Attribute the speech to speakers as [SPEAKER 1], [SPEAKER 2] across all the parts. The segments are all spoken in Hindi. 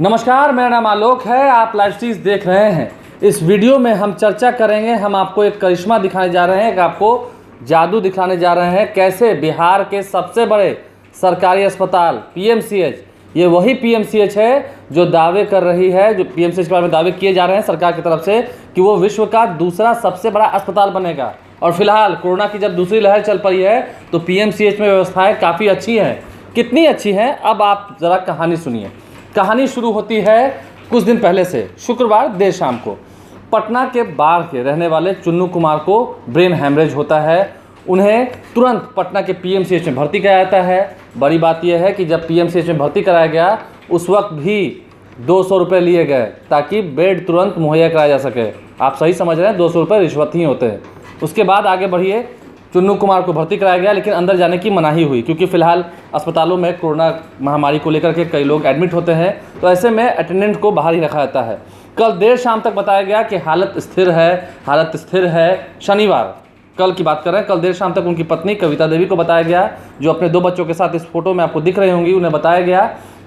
[SPEAKER 1] नमस्कार, मेरा नाम आलोक है। आप लाइव स्ट्रीज देख रहे हैं। इस वीडियो में हम चर्चा करेंगे, हम आपको एक करिश्मा दिखाने जा रहे हैं, एक आपको जादू दिखाने जा रहे हैं। कैसे बिहार के सबसे बड़े सरकारी अस्पताल पीएमसीएच, ये वही पीएमसीएच है जो दावे कर रही है, जो पीएमसीएच के बारे में दावे किए जा रहे हैं सरकार की तरफ से कि वो विश्व का दूसरा सबसे बड़ा अस्पताल बनेगा। और फिलहाल कोरोना की जब दूसरी लहर चल पड़ी है तो पीएमसीएच में व्यवस्थाएं काफ़ी अच्छी हैं। कितनी अच्छी हैं, अब आप ज़रा कहानी सुनिए। कहानी शुरू होती है कुछ दिन पहले से। शुक्रवार देर शाम को पटना के बाढ़ के रहने वाले चुन्नू कुमार को ब्रेन हैमरेज होता है। उन्हें तुरंत पटना के पीएमसीएच में भर्ती कराया जाता है। बड़ी बात यह है कि जब पीएमसीएच में भर्ती कराया गया उस वक्त भी 200 रुपये लिए गए ताकि बेड तुरंत मुहैया कराया जा सके। आप सही समझ रहे हैं, 200 रुपये रिश्वत ही होते हैं। उसके बाद आगे बढ़िए, चुन्नू कुमार को भर्ती कराया गया, लेकिन अंदर जाने की मनाही हुई क्योंकि फिलहाल अस्पतालों में कोरोना महामारी को लेकर के कई लोग एडमिट होते हैं, तो ऐसे में अटेंडेंट को बाहर ही रखा जाता है। कल देर शाम तक बताया गया कि हालत स्थिर है। शनिवार, कल की बात कर रहे हैं, कल देर शाम तक उनकी पत्नी कविता देवी को बताया गया, जो अपने 2 बच्चों के साथ इस फोटो में आपको दिख रही होंगी, उन्हें बताया गया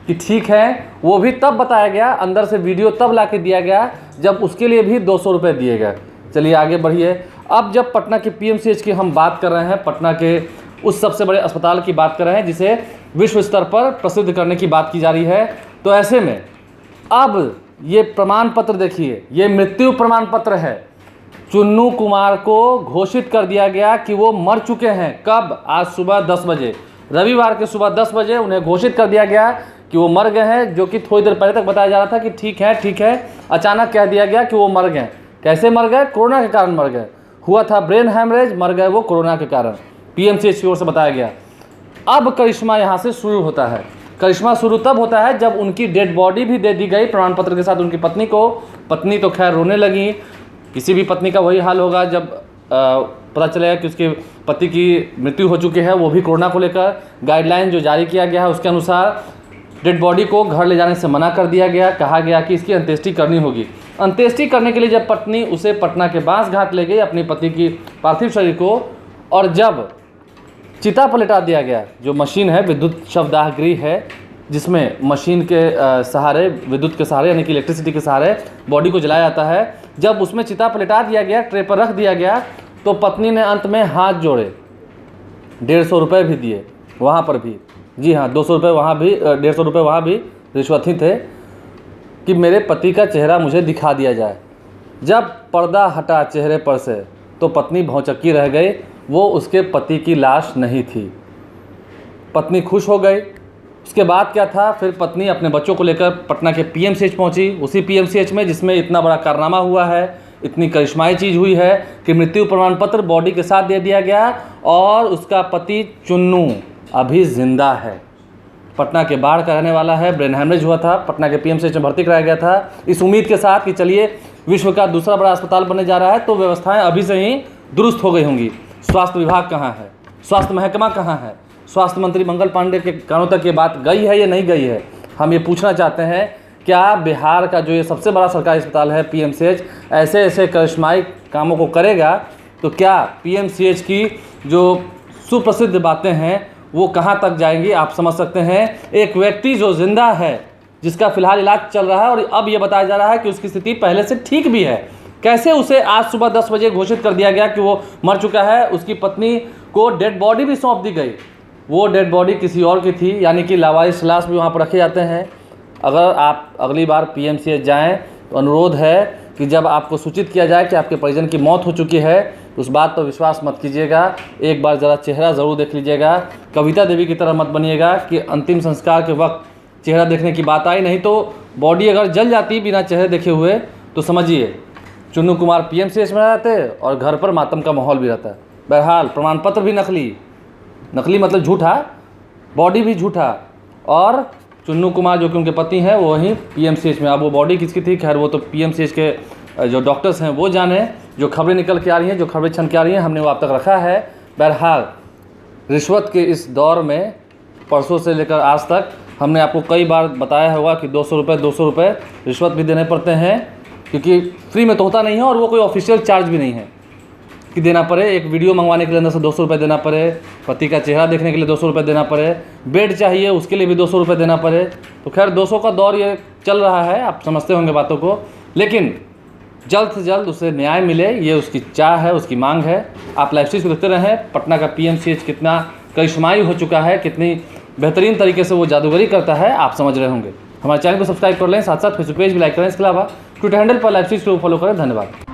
[SPEAKER 1] कि ठीक है। वो भी तब बताया गया, अंदर से वीडियो तब ला के दिया गया जब उसके लिए भी 200 रुपये दिए गए। चलिए आगे बढ़िए। अब जब पटना के पीएमसीएच की हम बात कर रहे हैं, पटना के उस सबसे बड़े अस्पताल की बात कर रहे हैं जिसे विश्व स्तर पर प्रसिद्ध करने की बात की जा रही है, तो ऐसे में अब ये प्रमाण पत्र देखिए, ये मृत्यु प्रमाण पत्र है। चुन्नू कुमार को घोषित कर दिया गया कि वो मर चुके हैं। कब? आज सुबह 10 बजे, रविवार के सुबह 10 बजे उन्हें घोषित कर दिया गया कि वो मर गए हैं, जो कि थोड़ी देर पहले तक बताया जा रहा था कि ठीक है। अचानक कह दिया गया कि वो मर गए। कैसे मर गए? कोरोना के कारण मर गए। हुआ था ब्रेन हैमरेज, मर गए वो कोरोना के कारण, पीएमसीएच की ओर से बताया गया। अब करिश्मा यहाँ से शुरू होता है। करिश्मा शुरू तब होता है जब उनकी डेड बॉडी भी दे दी गई प्रमाण पत्र के साथ उनकी पत्नी को। पत्नी तो खैर रोने लगी। किसी भी पत्नी का वही हाल होगा जब पता चलेगा कि उसके पति की मृत्यु हो चुकी है, वो भी कोरोना को लेकर। गाइडलाइन जो जारी किया गया है उसके अनुसार डेड बॉडी को घर ले जाने से मना कर दिया गया। कहा गया कि इसकी अंत्येष्टि करनी होगी। अंत्येष्टि करने के लिए जब पत्नी उसे पटना के बांस घाट ले गई अपनी पति की पार्थिव शरीर को, और जब चिता पर लिटा दिया गया, जो मशीन है विद्युत शवदाह गृह है जिसमें मशीन के सहारे, विद्युत के सहारे यानी कि इलेक्ट्रिसिटी के सहारे बॉडी को जलाया जाता है, जब उसमें चिता पर लिटा दिया गया, ट्रे पर रख दिया गया, तो पत्नी ने अंत में हाथ जोड़े, 150 रुपये भी दिए वहाँ पर भी। जी हाँ, 200 रुपये वहाँ भी, 150 रुपये वहाँ भी रिश्वत ही थे कि मेरे पति का चेहरा मुझे दिखा दिया जाए। जब पर्दा हटा चेहरे पर से तो पत्नी भौचक्की रह गई। वो उसके पति की लाश नहीं थी। पत्नी खुश हो गई। उसके बाद क्या था, फिर पत्नी अपने बच्चों को लेकर पटना के पीएमसीएच पहुंची। उसी पीएमसीएच में जिसमें इतना बड़ा कारनामा हुआ है, इतनी करिश्माई चीज़ हुई है कि मृत्यु प्रमाण पत्र बॉडी के साथ दे दिया गया और उसका पति चुन्नू अभी जिंदा है। पटना के बाढ़ का रहने वाला है, ब्रेन हैमरेज हुआ था, पटना के पीएमसीएच में भर्ती कराया गया था इस उम्मीद के साथ कि चलिए विश्व का दूसरा बड़ा अस्पताल बनने जा रहा है, तो व्यवस्थाएं अभी से ही दुरुस्त हो गई होंगी। स्वास्थ्य विभाग कहाँ है? स्वास्थ्य महकमा कहाँ है? स्वास्थ्य मंत्री मंगल पांडे के कानों तक ये बात गई है या नहीं गई है? हम ये पूछना चाहते हैं, क्या बिहार का जो ये सबसे बड़ा सरकारी अस्पताल है पीएमसीएच ऐसे करिश्माई कामों को करेगा? तो क्या पीएमसीएच की जो सुप्रसिद्ध बातें हैं वो कहाँ तक जाएंगी? आप समझ सकते हैं। एक व्यक्ति जो जिंदा है, जिसका फिलहाल इलाज चल रहा है और अब ये बताया जा रहा है कि उसकी स्थिति पहले से ठीक भी है, कैसे उसे आज सुबह 10 बजे घोषित कर दिया गया कि वो मर चुका है। उसकी पत्नी को डेड बॉडी भी सौंप दी गई। वो डेड बॉडी किसी और की थी, यानी कि लावारिस लाश भी वहाँ पर रखे जाते हैं। अगर आप अगली बार पीएमसीएच जाएँ तो अनुरोध है कि जब आपको सूचित किया जाए कि आपके परिजन की मौत हो चुकी है, तो उस बात पर विश्वास मत कीजिएगा। एक बार ज़रा चेहरा ज़रूर देख लीजिएगा। कविता देवी की तरह मत बनिएगा कि अंतिम संस्कार के वक्त चेहरा देखने की बात आई। नहीं तो बॉडी अगर जल जाती बिना चेहरे देखे हुए तो समझिए चुन्नू कुमार पीएमसीएच में रहते और घर पर मातम का माहौल भी रहता है। बहरहाल प्रमाण पत्र भी नकली मतलब झूठा, बॉडी भी झूठा, और चुन्नू कुमार जो कि उनके पति हैं वो वहीं पीएमसीएच में। अब वो बॉडी किसकी थी, खैर वो तो पीएमसीएच के जो डॉक्टर्स हैं वो जाने। जो खबरें निकल के आ रही हैं, जो खबरें छन के आ रही हैं, हमने वो आप तक रखा है। बहरहाल रिश्वत के इस दौर में परसों से लेकर आज तक हमने आपको कई बार बताया होगा कि 200 रुपये रिश्वत भी देने पड़ते हैं, क्योंकि फ्री में तो होता नहीं है और वो कोई ऑफिशियल चार्ज भी नहीं है कि देना पड़े। एक वीडियो मंगवाने के लिए अंदर से 200 रुपये देना पड़े, पति का चेहरा देखने के लिए 200 रुपये देना पड़े, बेड चाहिए उसके लिए भी 200 रुपये देना पड़े। तो खैर 200 का दौर ये चल रहा है, आप समझते होंगे बातों को, लेकिन जल्द से जल्द उसे न्याय मिले, ये उसकी चाह है, उसकी मांग है। आप लाइव स्ट्रीम को देखते रहें। पटना का पीएमसीएच कितना करिश्माई हो चुका है, कितनी बेहतरीन तरीके से वो जादूगरी करता है, आप समझ रहे होंगे। हमारे चैनल को सब्सक्राइब कर लें, साथ साथ फेसबुक पेज भी लाइक करें। इसके अलावा ट्विटर हैंडल पर लाइव स्ट्रीम को फॉलो करें। धन्यवाद।